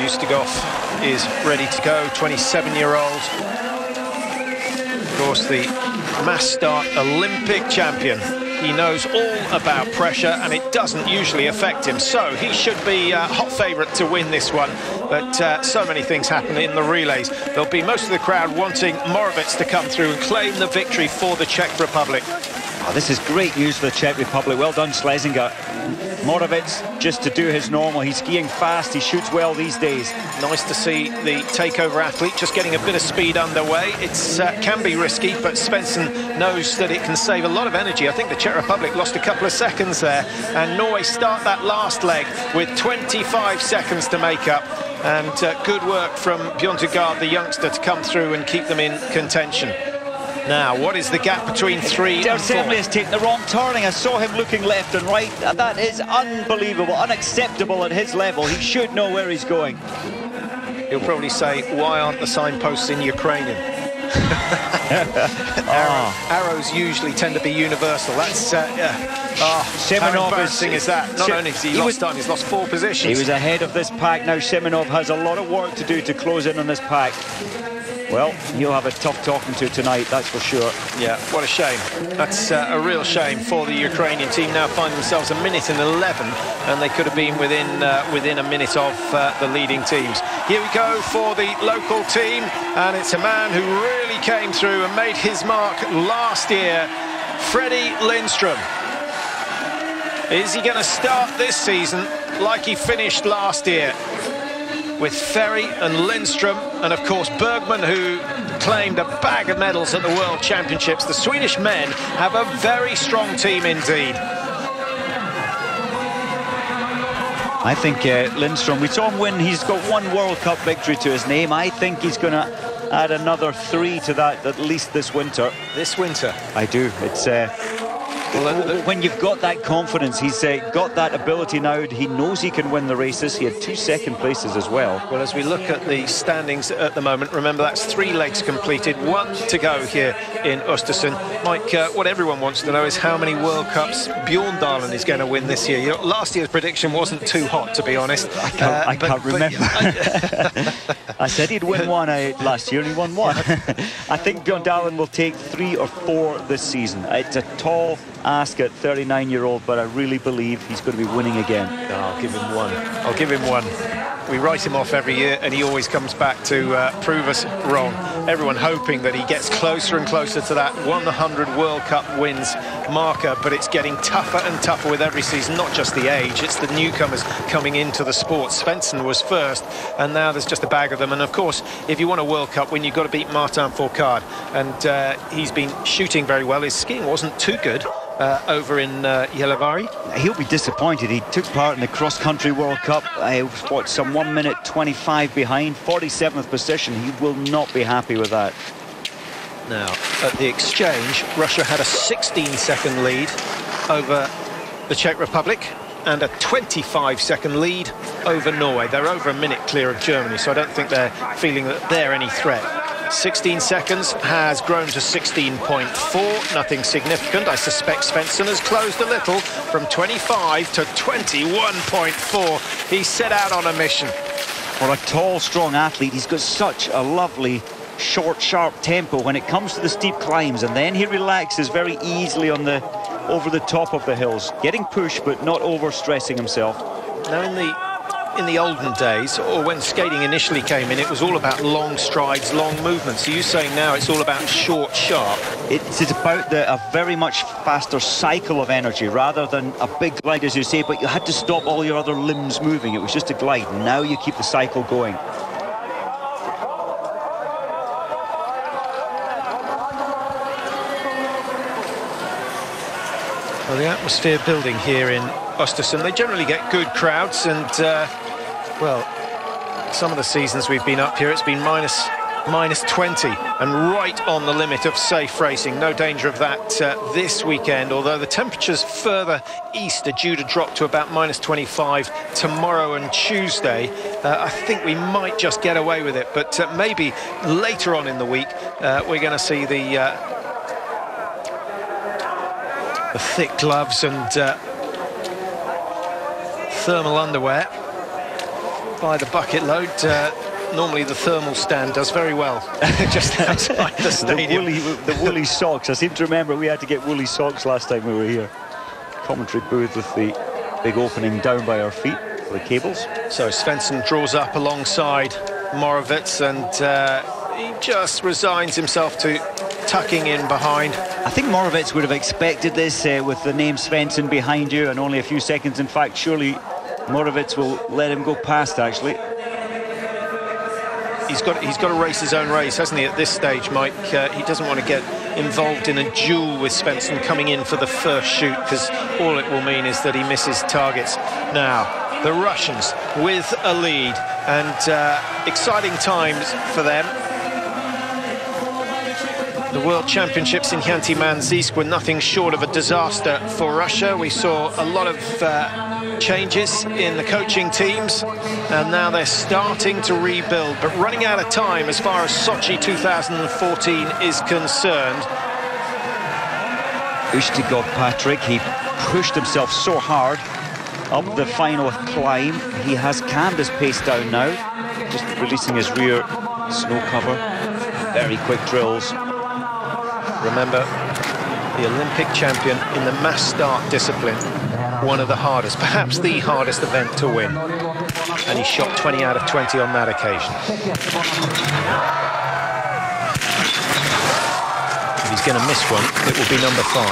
Ustergoff is ready to go, 27-year-old. Of course, the mass start Olympic champion. He knows all about pressure, and it doesn't usually affect him. So he should be a hot favourite to win this one. But so many things happen in the relays. There'll be most of the crowd wanting Moravec to come through and claim the victory for the Czech Republic. Oh, this is great news for the Czech Republic. Well done, Schlesinger. Moravec, just to do his normal. He's skiing fast, he shoots well these days. Nice to see the takeover athlete just getting a bit of speed underway. It can be risky, but Svensson knows that it can save a lot of energy. I think the Czech Republic lost a couple of seconds there, and Norway start that last leg with 25 seconds to make up. And good work from Bjørntegard, the youngster, to come through and keep them in contention. Now, what is the gap between 3 and 4? Certainly has taken the wrong turning. I saw him looking left and right. That is unbelievable, unacceptable at his level. He should know where he's going. He'll probably say, why aren't the signposts in Ukrainian? Arrows usually tend to be universal. That's, how embarrassing is that? Not only has he lost time, he's lost 4 positions. He was ahead of this pack. Now Semenov has a lot of work to do to close in on this pack. Well, he'll have a tough talking to tonight, that's for sure. Yeah, what a shame. That's a real shame for the Ukrainian team. Now find themselves 1 minute and 11, and they could have been within a minute of the leading teams. Here we go for the local team, and it's a man who really came through and made his mark last year, Freddie Lindström. Is he going to start this season like he finished last year? With Ferry and Lindström, and of course Bergman, who claimed a bag of medals at the World Championships. The Swedish men have a very strong team indeed. I think Lindström, we saw him win, he's got 1 World Cup victory to his name. I think he's going to add another 3 to that, at least this winter. This winter? I do. It's when you've got that confidence, he's got that ability now. He knows he can win the races. He had 2 second places as well. Well, as we look at the standings at the moment, remember that's 3 legs completed, 1 to go here in Oestersund. Mike, what everyone wants to know is how many World Cups Bjørndalen is going to win this year. You know, last year's prediction wasn't too hot, to be honest. I can't remember. I said he'd win 1 last year, and he won 1. I think Bjørndalen will take 3 or 4 this season. It's a tall ask at 39-year-old, but I really believe he's going to be winning again. I'll give him 1. I'll give him 1. We write him off every year, and he always comes back to prove us wrong. Everyone hoping that he gets closer and closer to that 100 World Cup wins marker, but it's getting tougher and tougher with every season. Not just the age, it's the newcomers coming into the sport. Svensson was first, and now there's just a bag of them. And of course, if you want a World Cup win, you've got to beat Martin Fourcade, and he's been shooting very well. His skiing wasn't too good over in Gällivare. He'll be disappointed. He took part in the cross-country World Cup. What, some 1 minute 25 behind, 47th position. He will not be happy with that. Now, at the exchange, Russia had a 16-second lead over the Czech Republic and a 25-second lead over Norway. They're over a minute clear of Germany, so I don't think they're feeling that they're any threat. 16 seconds has grown to 16.4, nothing significant. I suspect Svensson has closed a little from 25 to 21.4. He set out on a mission. For a tall, strong athlete, he's got such a lovely, short, sharp tempo when it comes to the steep climbs, and then he relaxes very easily on the over the top of the hills, getting pushed but not overstressing himself. Now in the olden days, or when skating initially came in, it was all about long strides, long movements. Are you saying now it's all about short, sharp? It's about a very much faster cycle of energy rather than a big glide, as you say, but you had to stop all your other limbs moving. It was just a glide. Now you keep the cycle going. Well, the atmosphere building here in Oestersund. They generally get good crowds, and well, some of the seasons we've been up here, it's been minus 20 and right on the limit of safe racing. No danger of that this weekend, although the temperatures further east are due to drop to about minus 25 tomorrow and Tuesday. I think we might just get away with it, but maybe later on in the week we're going to see the thick gloves and thermal underwear. by the bucket load. Normally the thermal stand does very well just outside the stadium. The woolly socks. I seem to remember we had to get woolly socks last time we were here. Commentary booth with the big opening down by our feet for the cables. So Svensson draws up alongside Moravec, and he just resigns himself to tucking in behind. I think Moravec would have expected this with the name Svensson behind you and only a few seconds. In fact, surely Moravec will let him go past, actually. He's got to race his own race, hasn't he, at this stage, Mike? He doesn't want to get involved in a duel with Svensson coming in for the first shoot, because all it will mean is that he misses targets. Now, the Russians with a lead, and exciting times for them. The World Championships in Khanty-Mansiysk were nothing short of a disaster for Russia. We saw a lot of changes in the coaching teams, and now they're starting to rebuild, but running out of time as far as Sochi 2014 is concerned. Ushtigov Patrick, he pushed himself so hard up the final climb. He has calmed his pace down now, just releasing his rear snow cover. Very quick drills. Remember, the Olympic champion in the mass start discipline, one of the hardest, perhaps the hardest event to win. And he shot 20 out of 20 on that occasion. If he's going to miss one, it will be number 5.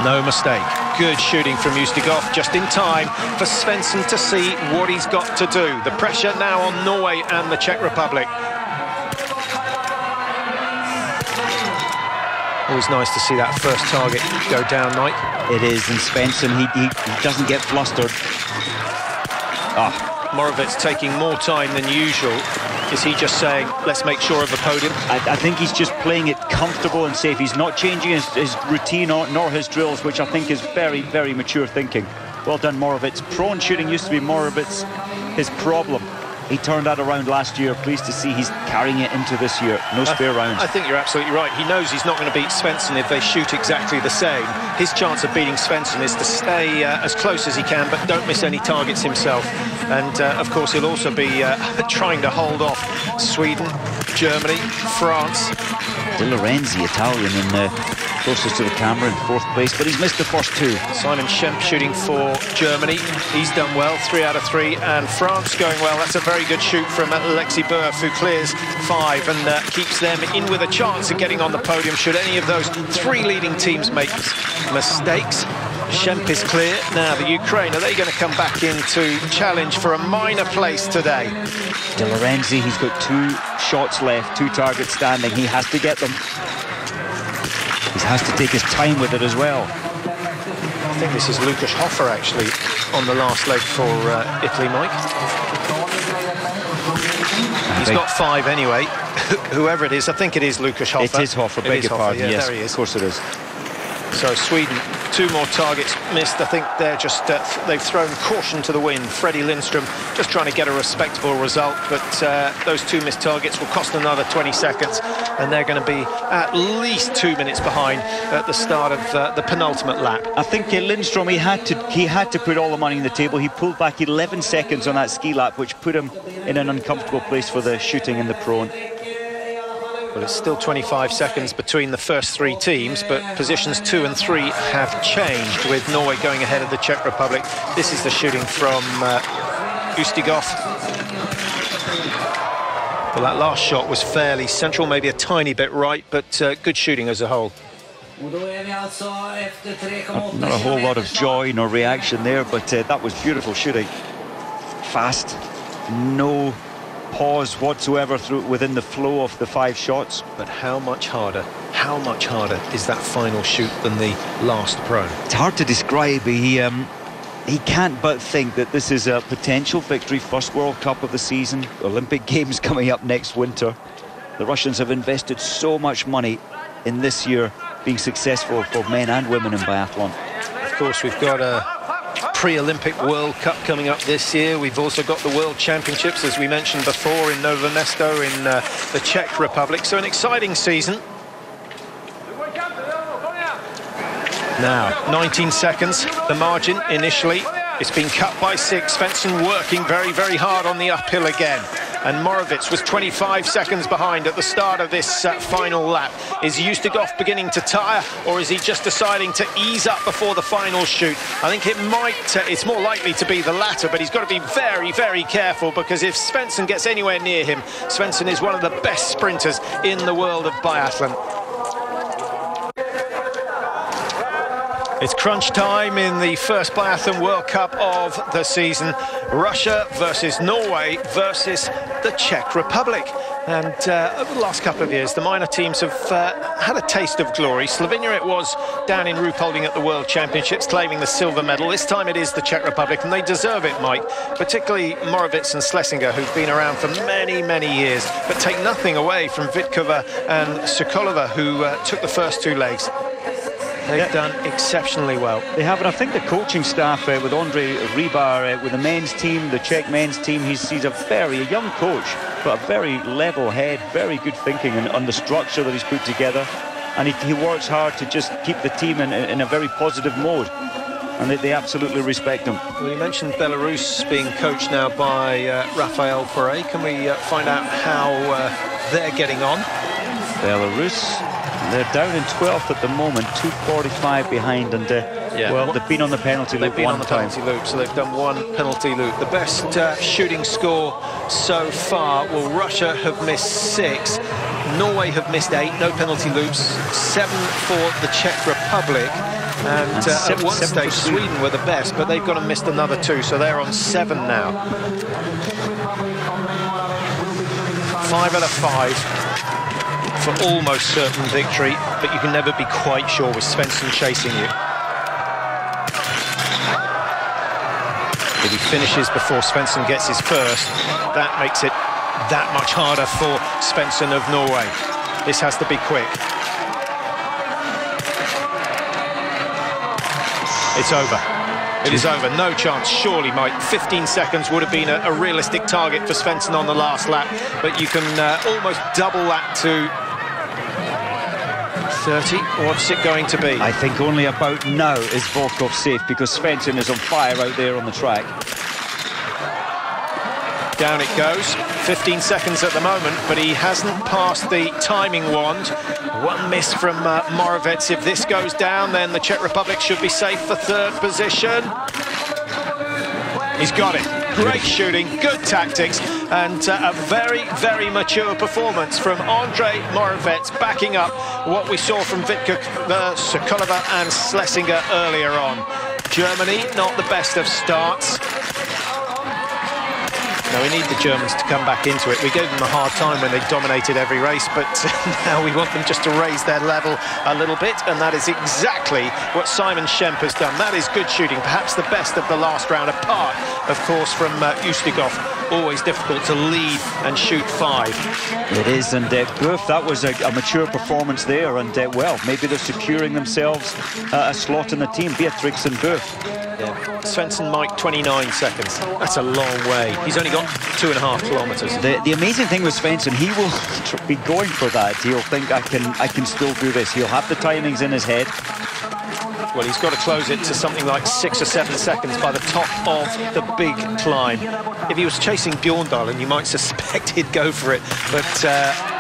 No mistake. Good shooting from Uestigov, just in time for Svensson to see what he's got to do. The pressure now on Norway and the Czech Republic. Always nice to see that first target go down, Mike. It is, and Svensson, he doesn't get flustered. Moravec taking more time than usual. Is he just saying, let's make sure of the podium? I think he's just playing it comfortable and safe. He's not changing his routine nor his drills, which I think is very, very mature thinking. Well done, Moravec. Prone shooting used to be Moravec's his problem. He turned that around last year. Pleased to see he's carrying it into this year. No spare rounds. I think you're absolutely right. He knows he's not going to beat Svensson if they shoot exactly the same. His chance of beating Svensson is to stay as close as he can, but don't miss any targets himself. And, of course, he'll also be trying to hold off Sweden, Germany, France. De Lorenzi, Italian, and closest to the camera in 4th place, but he's missed the first 2. Simon Schempp shooting for Germany. He's done well, 3 out of 3. And France going well. That's a very good shoot from Alexei Burf, who clears 5 and keeps them in with a chance of getting on the podium should any of those 3 leading teams make mistakes. Schempp is clear. Now the Ukraine, are they going to come back in to challenge for a minor place today? De Lorenzi, he's got 2 shots left, 2 targets standing. He has to get them. He has to take his time with it as well. I think this is Lukas Hofer actually on the last leg for Italy, Mike. He's got 5 anyway. Whoever it is, I think it is Lukas Hofer. It is Hofer, beg your pardon. Yeah, yes, there he is. Of course it is. So Sweden, 2 more targets missed. I think they're just they've thrown caution to the wind. Freddie Lindstrom just trying to get a respectable result, but those 2 missed targets will cost another 20 seconds, and they're going to be at least 2 minutes behind at the start of the penultimate lap. I think Lindstrom, he had to put all the money on the table. He pulled back 11 seconds on that ski lap, which put him in an uncomfortable place for the shooting in the prone. Well, it's still 25 seconds between the first 3 teams, but positions 2 and 3 have changed, with Norway going ahead of the Czech Republic. This is the shooting from Uestigov. Well, that last shot was fairly central, maybe a tiny bit right, but good shooting as a whole. Not a whole lot of joy nor reaction there, but that was beautiful shooting. Fast, no pause whatsoever within the flow of the 5 shots. But how much harder is that final shoot than the last prone? It's hard to describe. He can't but think that this is a potential victory. First World Cup of the season, Olympic Games coming up next winter. The Russians have invested so much money in this year being successful for men and women in biathlon. Of course, we've got a pre-Olympic World Cup coming up this year. We've also got the World Championships, as we mentioned before, in Novo Mesto in the Czech Republic. So an exciting season. Now, 19 seconds, the margin initially. It's been cut by 6. Svensson working very, very hard on the uphill again. And Moravec was 25 seconds behind at the start of this final lap. Is Oestersund beginning to tire, or is he just deciding to ease up before the final shoot? I think it's more likely to be the latter, but he's got to be very, very careful, because if Svensson gets anywhere near him, Svensson is one of the best sprinters in the world of biathlon. It's crunch time in the first Biathlon World Cup of the season. Russia versus Norway versus the Czech Republic. And over the last couple of years, the minor teams have had a taste of glory. Slovenia it was down in Ruhpolding at the World Championships, claiming the silver medal. This time it is the Czech Republic, and they deserve it, Mike. Particularly Moravec and Schlesinger, who've been around for many, many years. But take nothing away from Vitkova and Sokolova, who took the first 2 legs. They've done exceptionally well. They have, and I think the coaching staff with Andre Rybar, with the men's team, the Czech men's team, he's a very young coach, but a very level head, very good thinking on the structure that he's put together. And he works hard to just keep the team in a very positive mode. And they absolutely respect him. Well, you mentioned Belarus being coached now by Raphael Faure. Can we find out how they're getting on? Belarus, they're down in 12th at the moment, 2:45 behind, and well, they've been on the penalty loop one time. So they've done 1 penalty loop. The best shooting score so far, well, Russia have missed 6, Norway have missed 8, no penalty loops, 7 for the Czech Republic, and at one stage Sweden were the best, but they've gone and missed another 2, so they're on 7 now. 5 out of 5. For almost certain victory, but you can never be quite sure with Svensson chasing you. If he finishes before Svensson gets his first, that makes it that much harder for Svensson of Norway. This has to be quick. It's over. It is over. No chance, surely, Mike. 15 seconds would have been a realistic target for Svensson on the last lap, but you can almost double that to 30. What's it going to be? I think only about now is Volkov safe, because Svensson is on fire out there on the track. Down it goes. 15 seconds at the moment, but he hasn't passed the timing wand. 1 miss from Moravec. If this goes down, then the Czech Republic should be safe for 3rd position. He's got it. Great shooting, good tactics, and a very, very mature performance from Andre Moravec, backing up what we saw from Vitkova, Sokolova and Schlesinger earlier on. Germany, not the best of starts. Now we need the Germans to come back into it. We gave them a hard time when they dominated every race, but now we want them just to raise their level a little bit, and that is exactly what Simon Schemp has done. That is good shooting, perhaps the best of the last round, apart, of course, from Oestersund. Always difficult to lead and shoot 5. It is, and Booth, that was a mature performance there, and well, maybe they're securing themselves a slot in the team, Beatrix and Booth. Yeah. Svensson, Mike, 29 seconds. That's a long way. He's only got 2.5 kilometres. The amazing thing with Svensson, he will be going for that. He'll think, I can still do this. He'll have the timings in his head. Well, he's got to close it to something like 6 or 7 seconds by the top of the big climb. If he was chasing Bjorndalen, you might suspect he'd go for it. But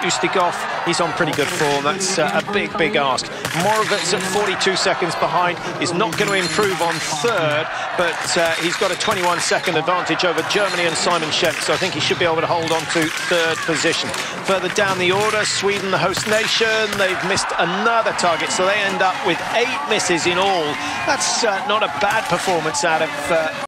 Oestersund, he's on pretty good form. That's a big, big ask. Moravec at 42 seconds behind is not going to improve on 3rd, but he's got a 21-second advantage over Germany and Simon Schemp, so I think he should be able to hold on to 3rd position. Further down the order, Sweden, the host nation, they've missed another target, so they end up with 8 misses in all. That's not a bad performance out of